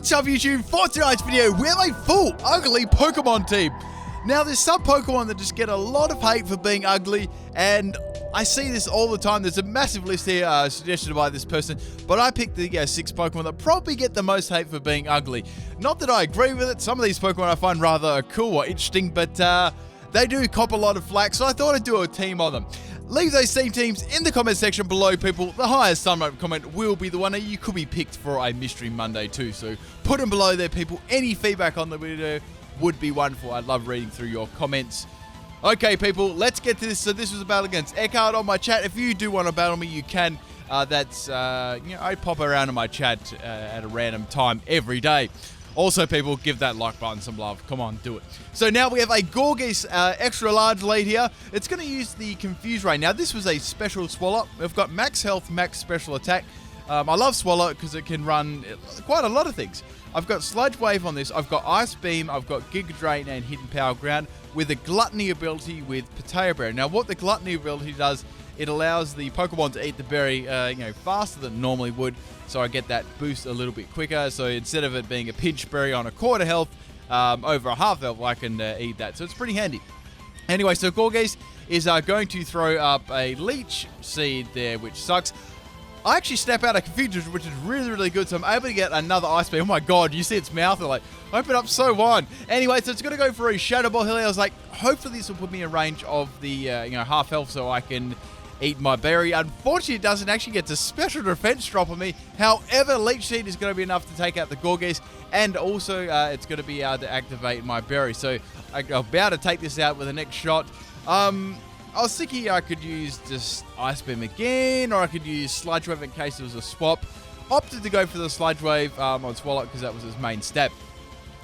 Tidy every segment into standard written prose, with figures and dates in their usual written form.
What's up YouTube? For tonight's video, we have a full ugly Pokemon team. Now there's some Pokemon that just get a lot of hate for being ugly, and I see this all the time. There's a massive list here suggested by this person, but I picked the 6 Pokemon that probably get the most hate for being ugly. Not that I agree with it. Some of these Pokemon I find rather cool or interesting, but they do cop a lot of flack, so I thought I'd do a team on them. Leave those team teams in the comment section below, people. The highest thumb up comment will be the winner. You could be picked for a Mystery Monday too, so put them below there, people. Any feedback on the video would be wonderful. I'd love reading through your comments. Okay, people, let's get to this. So this was a battle against Eckhart on my chat. If you do want to battle me, you can. I pop around in my chat at a random time every day. Also, people, give that like button some love. Come on, do it. So now we have a Gorgeous extra large lead here. It's going to use the Confuse Ray. Now, this was a special Swallow. We've got max health, max special attack. I love Swallow because it can run quite a lot of things. I've got Sludge Wave on this. I've got Ice Beam. I've got Giga Drain and Hidden Power Ground with a Gluttony ability with Potato Berry. Now, what the Gluttony ability does, it allows the Pokemon to eat the berry faster than it normally would. So I get that boost a little bit quicker. So instead of it being a pinch berry on a quarter health, over a half health, I can eat that. So it's pretty handy. Anyway, so Gorgeous is going to throw up a Leech Seed there, which sucks. I actually snap out a Confusion, which is really, really good. So I'm able to get another Ice Beam. Oh my god, you see its mouth? Like, open up so wide. Anyway, so it's going to go for a Shadow Ball here. I was like, hopefully this will put me in range of the half health so I can eat my berry. Unfortunately, it doesn't actually get a special defense drop on me. However, Leech Seed is going to be enough to take out the Gorgeous, and also it's going to be able to activate my berry. So I'll be able to take this out with the next shot. I was thinking I could use just Ice Beam again, or I could use Sludge Wave in case it was a swap. Opted to go for the Sludge Wave on Swallow because that was his main stat.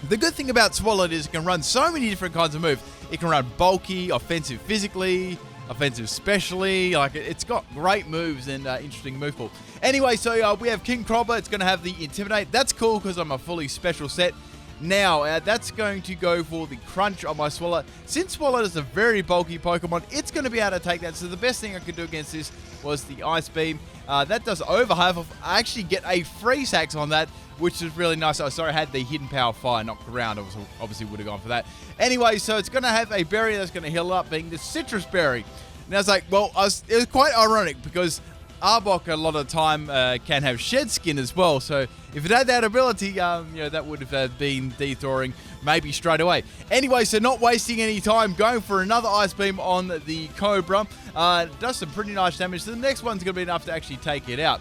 The good thing about Swallow is it can run so many different kinds of moves. It can run bulky, offensive physically, offensive specially. Like, it's got great moves and interesting move pool. Anyway, so we have King Crobber. It's going to have the Intimidate. That's cool because I'm a fully special set. Now, that's going to go for the Crunch on my Swallow. Since Swallow is a very bulky Pokemon, it's going to be able to take that. So the best thing I could do against this was the Ice Beam. That does over half of. I actually get a Freeze Axe on that, which is really nice. Oh, sorry, I had the Hidden Power Fire knocked around. I obviously would have gone for that. Anyway, so it's going to have a berry that's going to heal up, being the Citrus Berry. Now, it's like, well, it was quite ironic because Arbok a lot of the time can have Shed Skin as well. So if it had that ability, that would have been Thawing maybe straight away. Anyway, so not wasting any time, going for another Ice Beam on the Cobra. Does some pretty nice damage. So the next one's going to be enough to actually take it out.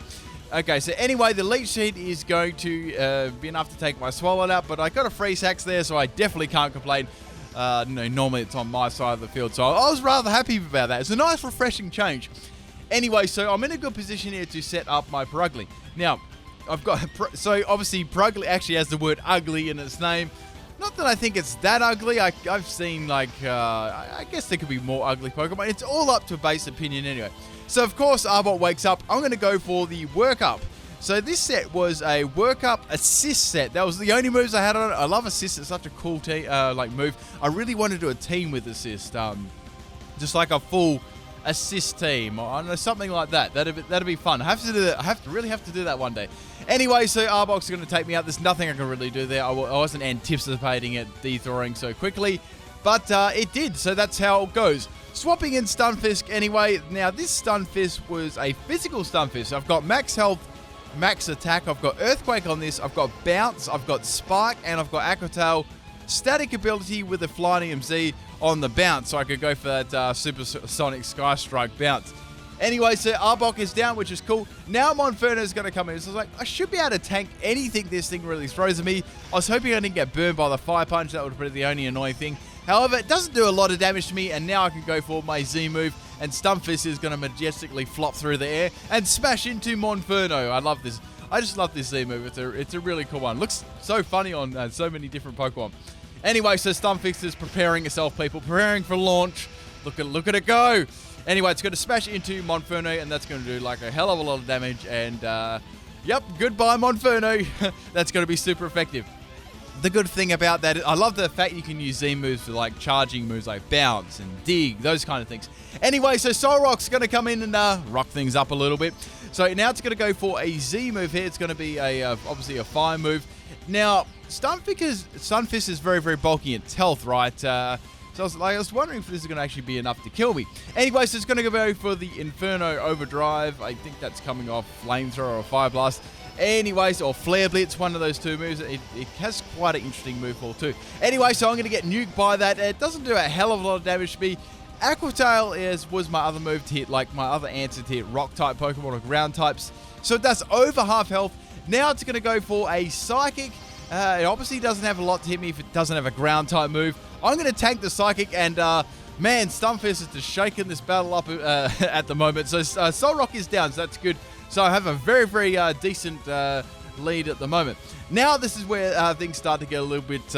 Okay, so anyway, the Leech Seed is going to be enough to take my Swallow out, but I got a Freeze Axe there, so I definitely can't complain. Normally it's on my side of the field, so I was rather happy about that. It's a nice, refreshing change. Anyway, so I'm in a good position here to set up my Purugly. Now, I've got... So, obviously, Purugly actually has the word ugly in its name. Not that I think it's that ugly. I've seen, I guess there could be more ugly Pokemon. It's all up to base opinion anyway. So, of course, Arbok wakes up. I'm going to go for the Work Up. So, this set was a Work Up Assist set. That was the only moves I had on it. I love Assist. It's such a cool move. I really want to do a team with Assist. Just like a full Assist team, or I don't know, something like that. That'd be fun. I have to do that. I really have to do that one day. Anyway, so Arbok's going to take me out. There's nothing I can really do there. I wasn't anticipating it Thawing so quickly, but it did. So that's how it goes. Swapping in Stunfisk anyway. Now this Stunfisk was a physical Stunfisk. I've got max health, max attack. I've got Earthquake on this. I've got Bounce. I've got Spark, and I've got Aqua Tail. Static ability with the Flying MZ on the Bounce, so I could go for that Supersonic Sky Strike Bounce. Anyway, so Arbok is down, which is cool. Now Monferno is going to come in. So I was like, I should be able to tank anything this thing really throws at me. I was hoping I didn't get burned by the Fire Punch. That would be the only annoying thing. However, it doesn't do a lot of damage to me, and now I can go for my Z move, and Stunfisk is going to majestically flop through the air and smash into Monferno. I love this. I just love this Z move. It's a really cool one. Looks so funny on so many different Pokemon. Anyway, so Stunfisk is preparing itself, people. Preparing for launch. Look at it go. Anyway, it's going to smash into Monferno, and that's going to do like a hell of a lot of damage. And, yep, goodbye, Monferno. That's going to be super effective. The good thing about that is I love the fact you can use Z moves for like charging moves like Bounce and Dig, those kind of things. Anyway, so Solrock's going to come in and rock things up a little bit. So now it's going to go for a Z move here. It's going to be obviously a fire move. Now, Stunfisk is very, very bulky in its health, right? So I was wondering if this is going to actually be enough to kill me. Anyway, so it's going to go for the Inferno Overdrive. I think that's coming off Flamethrower or Fire Blast. Anyways, or Flare Blitz, one of those two moves. It has quite an interesting move pool too. Anyway, so I'm going to get nuked by that. It doesn't do a hell of a lot of damage to me. Aqua Tail was my other move to hit, like my other answer to hit Rock-type Pokemon or ground types. So it does over half health. Now it's going to go for a Psychic. It obviously doesn't have a lot to hit me if it doesn't have a ground-type move. I'm going to tank the Psychic, and man, Stunfisk is just shaking this battle up at the moment. So Solrock is down, so that's good. So I have a very, very decent lead at the moment. Now this is where things start to get a little bit,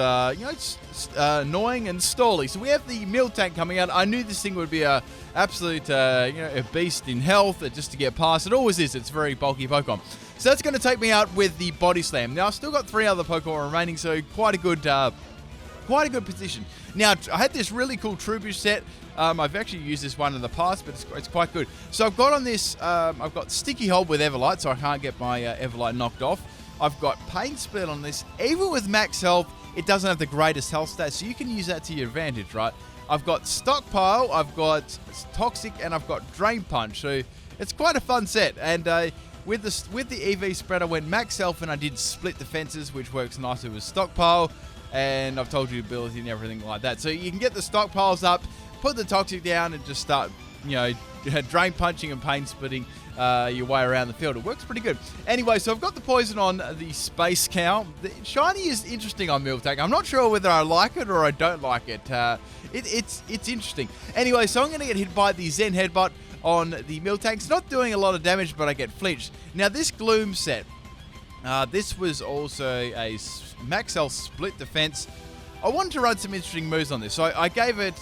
annoying and stally. So we have the Miltank coming out. I knew this thing would be a absolute, a beast in health just to get past. It always is. It's a very bulky Pokemon. So that's going to take me out with the Body Slam. Now I've still got 3 other Pokemon remaining, so quite a good position. Now, I had this really cool Trubbish set. I've actually used this one in the past, but it's quite good. So I've got on this, I've got Sticky Hold with Everlight, so I can't get my Everlight knocked off. I've got Pain Split on this. Even with max health, it doesn't have the greatest health stats, so you can use that to your advantage, right? I've got Stockpile, I've got Toxic, and I've got Drain Punch. So it's quite a fun set. And with the EV spread, I went max health and I did Split Defenses, which works nicely with Stockpile. And I've told you the ability and everything like that. So you can get the stockpiles up, put the Toxic down, and just start, drain punching and pain splitting your way around the field. It works pretty good. Anyway, so I've got the poison on the Space Cow. The shiny is interesting on Miltank. I'm not sure whether I like it or I don't like it. It's interesting. Anyway, so I'm going to get hit by the Zen Headbutt on the Miltank. It's not doing a lot of damage, but I get flinched. Now, this Gloom set, this was also a max health split defense. I wanted to run some interesting moves on this. So I gave it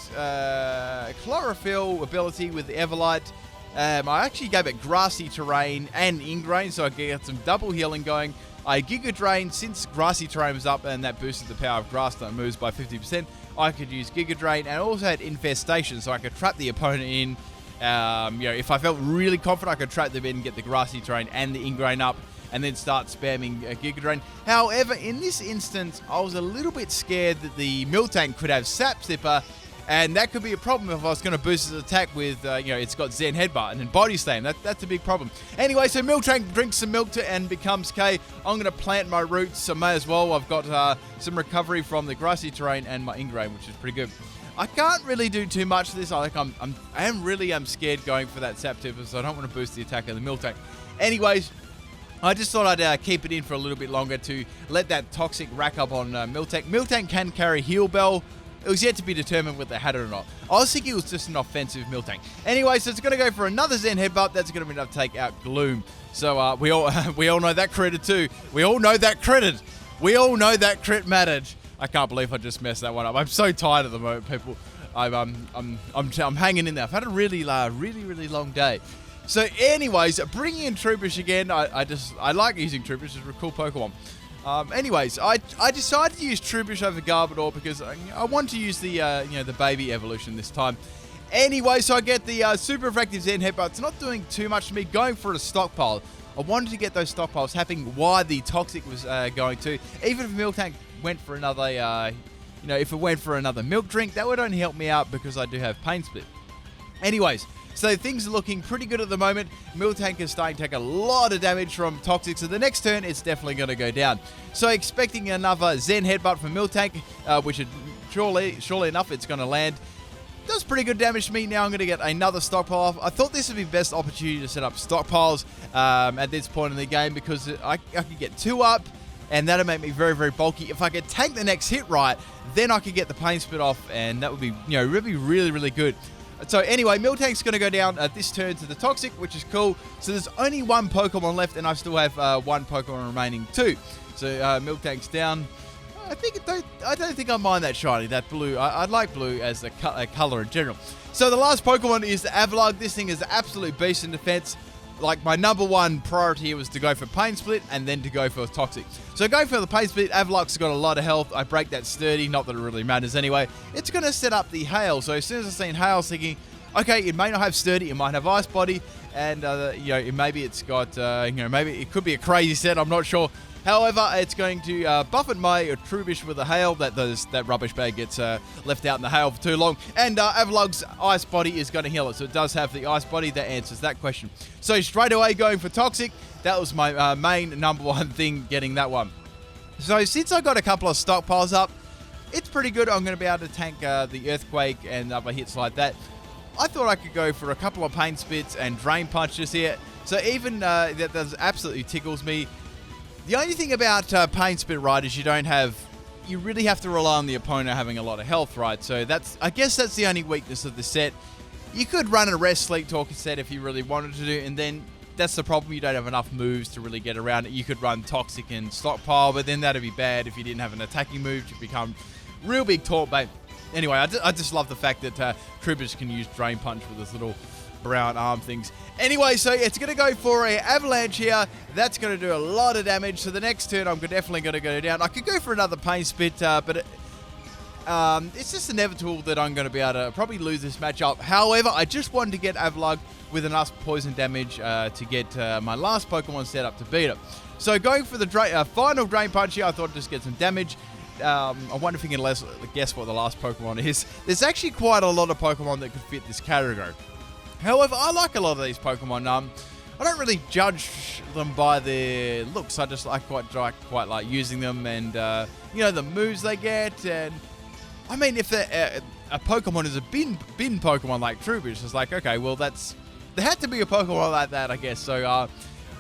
Chlorophyll ability with the Everlight. I actually gave it Grassy Terrain and Ingrain, so I get some double healing going. I Giga Drain, since Grassy Terrain was up and that boosted the power of Grass type moves by 50%, I could use Giga Drain, and I also had Infestation, so I could trap the opponent in. If I felt really confident, I could trap them in and get the Grassy Terrain and the Ingrain up, and then start spamming Giga Drain. However, in this instance, I was a little bit scared that the Miltank could have Sap Sipper, and that could be a problem if I was going to boost its attack with, it's got Zen Headbutt and then Body Slam. That's a big problem. Anyway, so Miltank drinks some milk and becomes K. I'm going to plant my roots, so may as well. I've got some recovery from the Grassy Terrain and my Ingrain, which is pretty good. I can't really do too much of this. I am really scared going for that Sap Tipper, so I don't want to boost the attack of the Miltank. Anyways, I just thought I'd keep it in for a little bit longer to let that Toxic rack up on Miltank. Miltank can carry Heal Bell. It was yet to be determined whether they had it or not. I was thinking it was just an offensive Miltank. Anyway, so it's going to go for another Zen Headbutt. That's going to be enough to take out Gloom. So we all know that critted too. We all know that critted. We all know that crit mattered. I can't believe I just messed that one up. I'm so tired at the moment, people. I'm hanging in there. I've had a really long day. So anyways, bringing in Trubbish again, I like using Trubbish. It's a cool Pokemon. Anyways, I decided to use Trubbish over Garbodor because I want to use the baby evolution this time. Anyway, so I get the super effective Zen Headbutt. It's not doing too much to me. Going for a stockpile. I wanted to get those stockpiles happening while the Toxic was going to. Even if Miltank went for another, if it went for another milk drink, that would only help me out because I do have Pain Split. Anyways, so things are looking pretty good at the moment. Miltank is starting to take a lot of damage from Toxic, so the next turn it's definitely going to go down. So expecting another Zen Headbutt from Miltank, which is surely enough it's going to land. Does pretty good damage to me. Now I'm going to get another stockpile off. I thought this would be the best opportunity to set up stockpiles at this point in the game because I could get 2 up, and that'll make me very, very bulky. If I could tank the next hit right, then I could get the Pain Split off, and that would be really, really good. So anyway, Miltank's going to go down this turn to the Toxic, which is cool. So there's only 1 Pokemon left, and I still have 1 Pokemon remaining too. So Miltank's down. I don't think I mind that shiny, that blue. I like blue as a color in general. So the last Pokemon is the Avalugg. This thing is an absolute beast in defense. Like, my number 1 priority here was to go for Pain Split and then to go for Toxic. So going for the Pain Split, Avalugg's got a lot of health. I break that sturdy, not that it really matters anyway. It's going to set up the Hail. So as soon as I've seen Hail, thinking, okay, it may not have sturdy, it might have Ice Body, and maybe it's got, maybe it could be a crazy set, I'm not sure. However, it's going to buffet my Trubbish with a hail. That rubbish bag gets left out in the hail for too long. And Avalug's Ice Body is going to heal it. So it does have the Ice Body that answers that question. So straight away going for Toxic. That was my main number one thing, getting that one. So since I got a couple of stockpiles up, it's pretty good. I'm going to be able to tank the Earthquake and other hits like that. I thought I could go for a couple of Pain Spits and Drain Punches here. So even that absolutely tickles me. The only thing about Pain Spit, right, is you really have to rely on the opponent having a lot of health, right? So I guess that's the only weakness of the set. You could run a Rest Sleep Talker set if you really wanted to do, and then that's the problem. You don't have enough moves to really get around it. You could run Toxic and Stockpile, but then that'd be bad if you didn't have an attacking move to become real big taunt bait. Anyway, I just love the fact that Trubbish can use Drain Punch with his little brown arm things. Anyway, so it's going to go for an Avalanche here. That's going to do a lot of damage. So the next turn, I'm definitely going to go down. I could go for another Pain Spit, but it's just inevitable that I'm going to be able to probably lose this matchup. However, I just wanted to get Avalug with enough poison damage to get my last Pokemon set up to beat it. So going for the final Drain Punch here, I thought I'd just get some damage. I wonder if you can guess what the last Pokemon is. There's actually quite a lot of Pokemon that could fit this category. However, I like a lot of these Pokemon. I don't really judge them by their looks. I just quite like using them and the moves they get. And I mean, if a Pokemon is a bin Pokemon like Trubbish, it's like, okay, well there had to be a Pokemon like that, I guess. So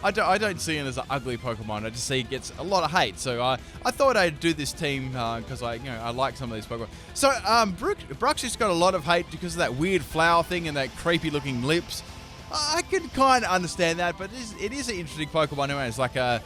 I don't see it as an ugly Pokemon. I just see it gets a lot of hate. So I thought I'd do this team because I like some of these Pokemon. So Bruxish got a lot of hate because of that weird flower thing and that creepy looking lips. I can kind of understand that, but it is an interesting Pokemon anyway. It's like a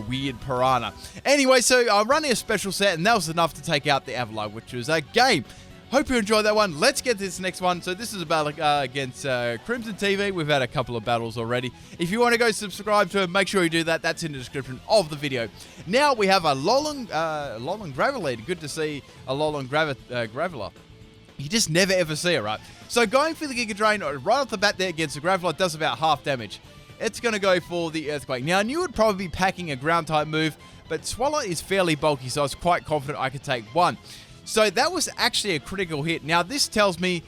weird piranha. Anyway, so I'm running a special set, and that was enough to take out the Avalugg, which was a game. Hope you enjoyed that one. Let's get to this next one. So this is a battle against Crimson TV. We've had a couple of battles already. If you want to go subscribe to it, make sure you do that. That's in the description of the video. Now we have a Alolan Gravelite. Good to see a Alolan Graveler. You just never ever see it, right? So going for the Giga Drain right off the bat there against the Graveler does about half damage. It's going to go for the Earthquake. Now I knew it would probably be packing a ground type move, but Swallow is fairly bulky, so I was quite confident I could take one. So that was actually a critical hit. Now this tells me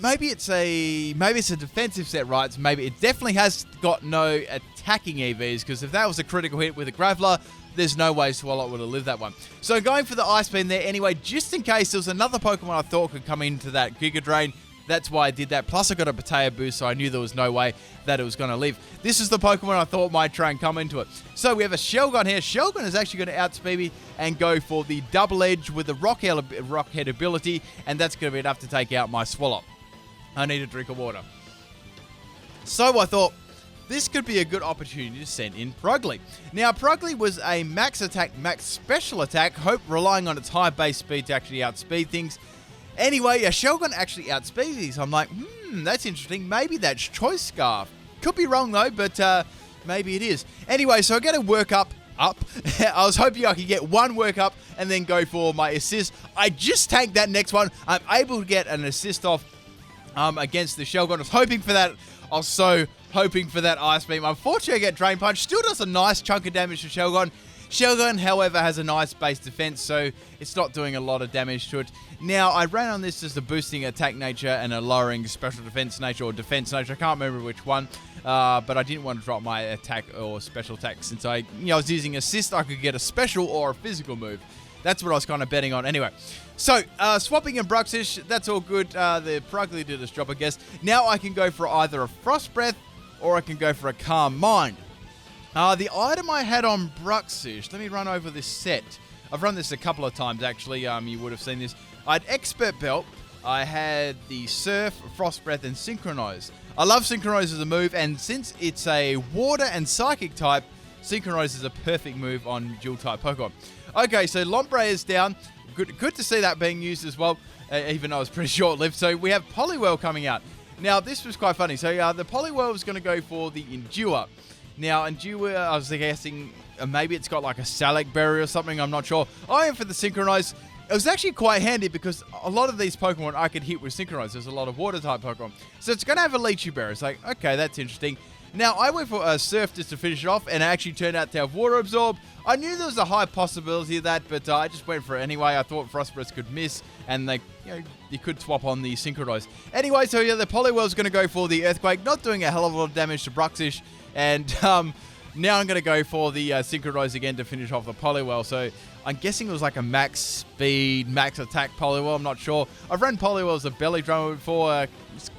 maybe it's a defensive set, right? So maybe it definitely has got no attacking EVs, because if that was a critical hit with a Graveler, there's no way Swallow would have lived that one. So going for the Ice Beam there anyway, just in case there was another Pokemon I thought could come into that Giga Drain. That's why I did that. Plus I got a Potato Boost, so I knew there was no way that it was going to live. This is the Pokemon I thought might try and come into it. So we have a Shelgon here. Shelgon is actually going to outspeed me and go for the Double Edge with the Rock Head ability, and that's going to be enough to take out my Swallow. I need a drink of water. So I thought this could be a good opportunity to send in Pruggly. Now Pruggly was a max attack, max special attack, relying on its high base speed to actually outspeed things. Anyway, a Shelgon actually outspeeds these. I'm like, that's interesting. Maybe that's Choice Scarf. Could be wrong though, but maybe it is. Anyway, so I get a work up. I was hoping I could get one work up and then go for my assist. I just tanked that next one. I'm able to get an assist off against the Shelgon. I was hoping for that. I was so hoping for that Ice Beam. Unfortunately, I get Drain Punch. Still does a nice chunk of damage to Shelgon. Shelgon, however, has a nice base defense, so it's not doing a lot of damage to it. Now, I ran on this as a boosting attack nature and a lowering special defense nature or defense nature. I can't remember which one, but I didn't want to drop my attack or special attack since I was using assist. I could get a special or a physical move. That's what I was kind of betting on. Anyway, so swapping in Bruxish, that's all good. The Pruggly did its job, I guess. Now I can go for either a Frost Breath or I can go for a Calm Mind. The item I had on Bruxish, let me run over this set. I've run this a couple of times, actually. You would have seen this. I had Expert Belt. I had the Surf, Frost Breath, and Synchronize. I love Synchronize as a move, and since it's a Water and Psychic type, Synchronize is a perfect move on Dual-type Pokemon. Okay, so Lombre is down. Good to see that being used as well, even though it was pretty short-lived. So we have Poliwhirl coming out. Now, this was quite funny. So the Poliwhirl is going to go for the Endure. Now, Endure, I was guessing maybe it's got like a Salac Berry or something, I'm not sure. I am for the Synchronize. It was actually quite handy because a lot of these Pokemon I could hit with Synchronize. There's a lot of Water-type Pokemon. So it's going to have a Lychee Berry. It's like, okay, that's interesting. Now, I went for Surf just to finish it off, and it actually turned out to have Water Absorb. I knew there was a high possibility of that, but I just went for it anyway. I thought Frost Breath could miss, and you could swap on the Synchronize. Anyway, so yeah, the Poliwell's going to go for the Earthquake, not doing a hell of a lot of damage to Bruxish, and now I'm going to go for the Synchronize again to finish off the Poliwell. So I'm guessing it was like a max speed, max attack Poliwell. I'm not sure. I've run Poliwell as a belly drummer before.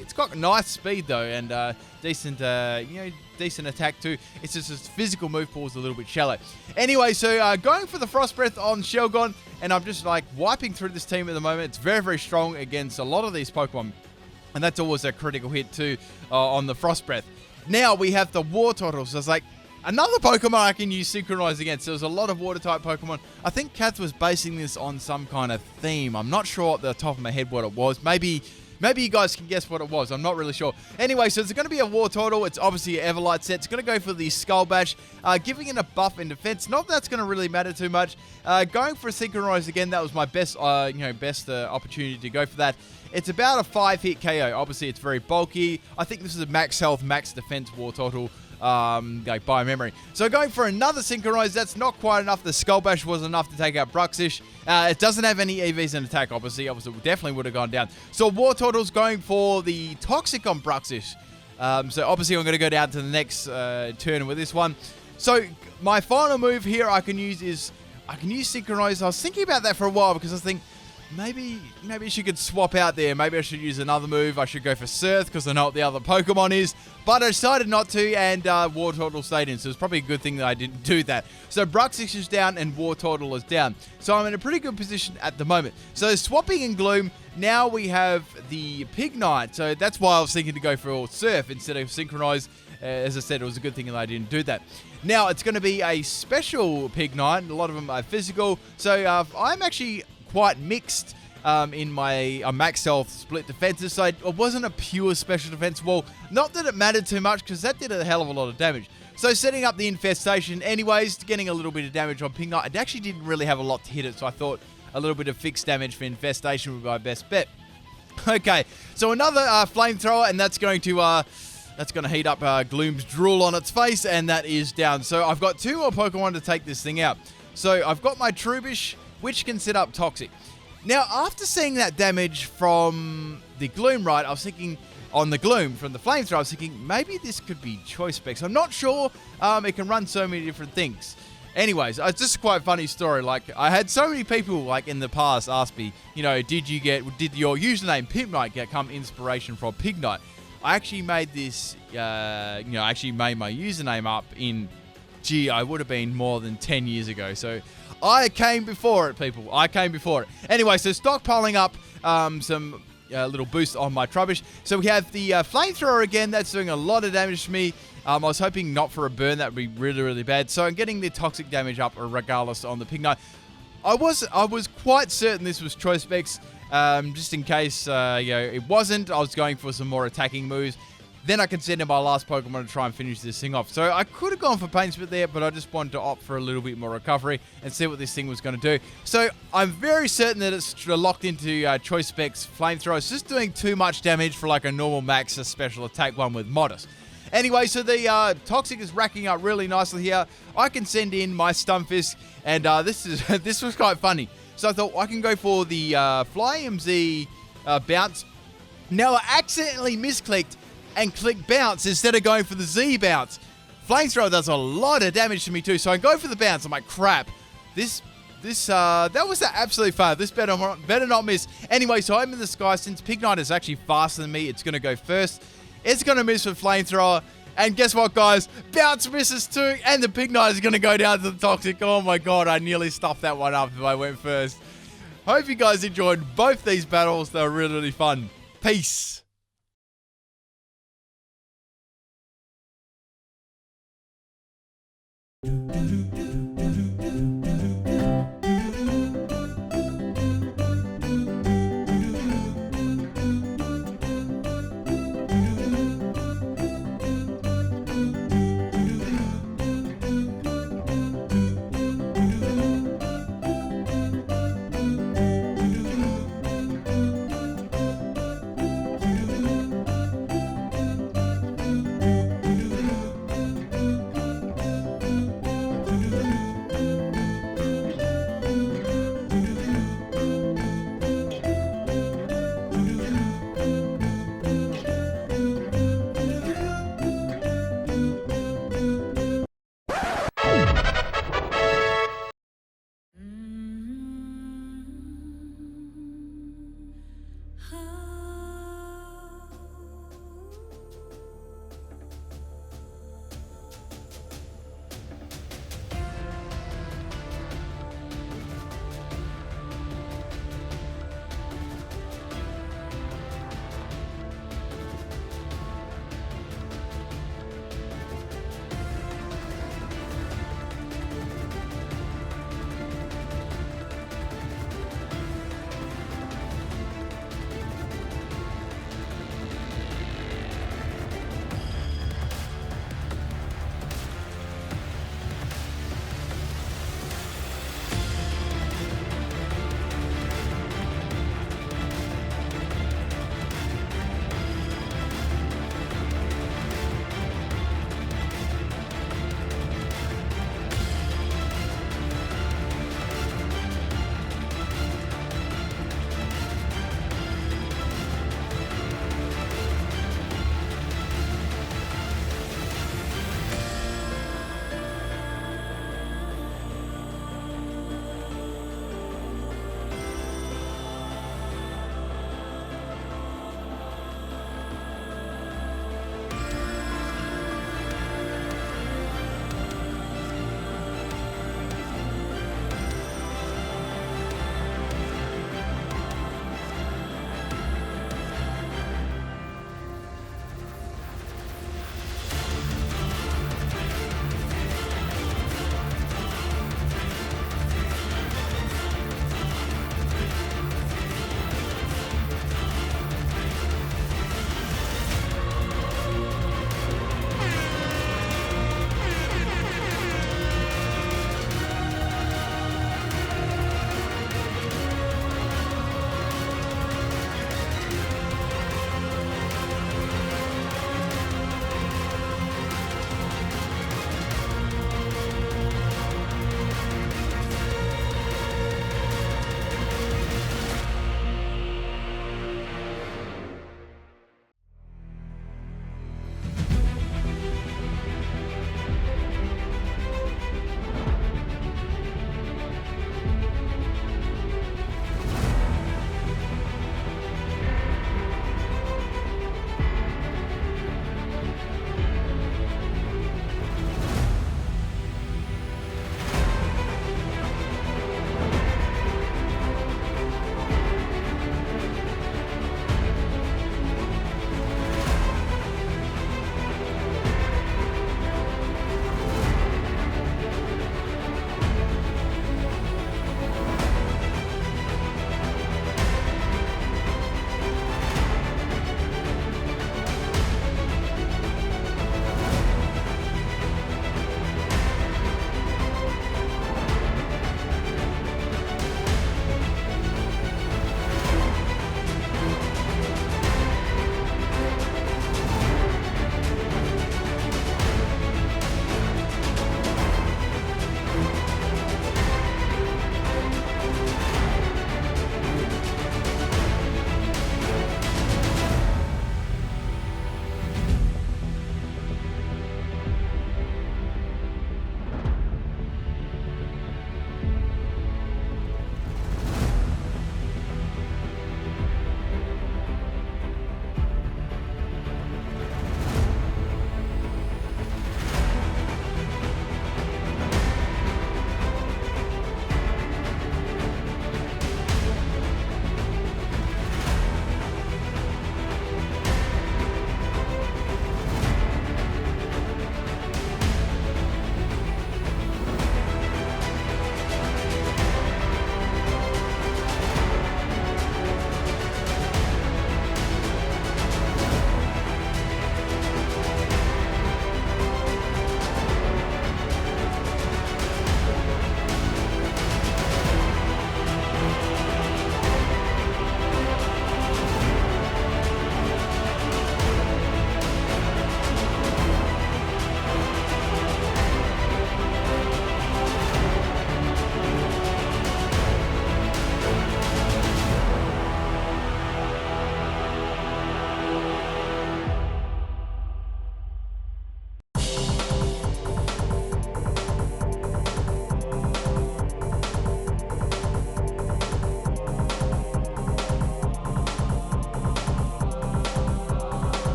It's got nice speed though, and decent, decent attack too. It's just its physical move pool is a little bit shallow. Anyway, so going for the Frost Breath on Shelgon, and I'm just like wiping through this team at the moment. It's very, very strong against a lot of these Pokemon, and that's always a critical hit too on the Frost Breath. Now we have the Wartortle, so it's like another Pokemon I can use Synchronize against. There's a lot of Water-type Pokemon. I think Kath was basing this on some kind of theme. I'm not sure at the top of my head what it was. Maybe you guys can guess what it was. I'm not really sure. Anyway, so it's going to be a Wartortle. It's obviously an Everlight set. It's going to go for the Skull Bash, giving it a buff in defense. Not that that's going to really matter too much. Going for a Synchronize again, that was my best opportunity to go for that. It's about a 5-hit KO. Obviously, it's very bulky. I think this is a max health, max defense Wartortle. By memory. So going for another Synchronize, that's not quite enough. The Skull Bash was enough to take out Bruxish. It doesn't have any EVs in attack, obviously definitely would have gone down. So Wartortle's going for the Toxic on Bruxish. So obviously I'm going to go down to the next turn with this one. So my final move here I can use Synchronize. I was thinking about that for a while because I think maybe she could swap out there. Maybe I should use another move. I should go for Surf because I know what the other Pokemon is. But I decided not to, and Wartortle stayed in. So it's probably a good thing that I didn't do that. So Bruxish is down and Wartortle is down. So I'm in a pretty good position at the moment. So swapping in Gloom, now we have the Pimpnite. So that's why I was thinking to go for Surf instead of Synchronize. As I said, it was a good thing that I didn't do that. Now it's going to be a special Pimpnite. A lot of them are physical. So I'm actually quite mixed in my max health split defenses, so it wasn't a pure special defense wall. Not that it mattered too much, because that did a hell of a lot of damage. So setting up the Infestation anyways, getting a little bit of damage on Pimpnite. It actually didn't really have a lot to hit it, so I thought a little bit of fixed damage for Infestation would be my best bet. Okay, so another Flamethrower, and that's going to heat up Gloom's drool on its face, and that is down. So I've got 2 more Pokemon to take this thing out. So I've got my Trubbish, which can set up Toxic. Now, after seeing that damage from the Gloom, right, I was thinking on the Gloom from the Flamethrower, I was thinking maybe this could be Choice Specs. I'm not sure. It can run so many different things. Anyways, it's just quite a funny story. Like, I had so many people, like, in the past ask me, did your username Pimpnite come inspiration from Pimpnite? I actually made this, made my username up in, I would have been more than 10 years ago. So I came before it, people. I came before it. Anyway, so stockpiling up some little boosts on my Trubbish. So we have the Flamethrower again. That's doing a lot of damage to me. I was hoping not for a burn. That would be really, really bad. So I'm getting the Toxic damage up regardless on the Pimpnite. I was quite certain this was Choice Specs. Just in case it wasn't, I was going for some more attacking moves. Then I can send in my last Pokemon to try and finish this thing off. So I could have gone for Pain Spit there, but I just wanted to opt for a little bit more recovery and see what this thing was going to do. So I'm very certain that it's locked into Choice Specs Flamethrower. It's just doing too much damage for like a normal max, a special attack one with Modest. Anyway, so the Toxic is racking up really nicely here. I can send in my Stunfisk, and this was quite funny. So I thought I can go for the Fly MZ Bounce. Now I accidentally misclicked and click Bounce instead of going for the Z Bounce. Flamethrower does a lot of damage to me too, so I go for the Bounce. I'm like, crap. That was absolutely fun. This better not miss. Anyway, so I'm in the sky. Since Pimpnite is actually faster than me, it's going to go first. It's going to miss with Flamethrower. And guess what, guys? Bounce misses too, and the Pimpnite is going to go down to the Toxic. Oh my god, I nearly stuffed that one up if I went first. Hope you guys enjoyed both these battles. They were really, really fun. Peace. Ah.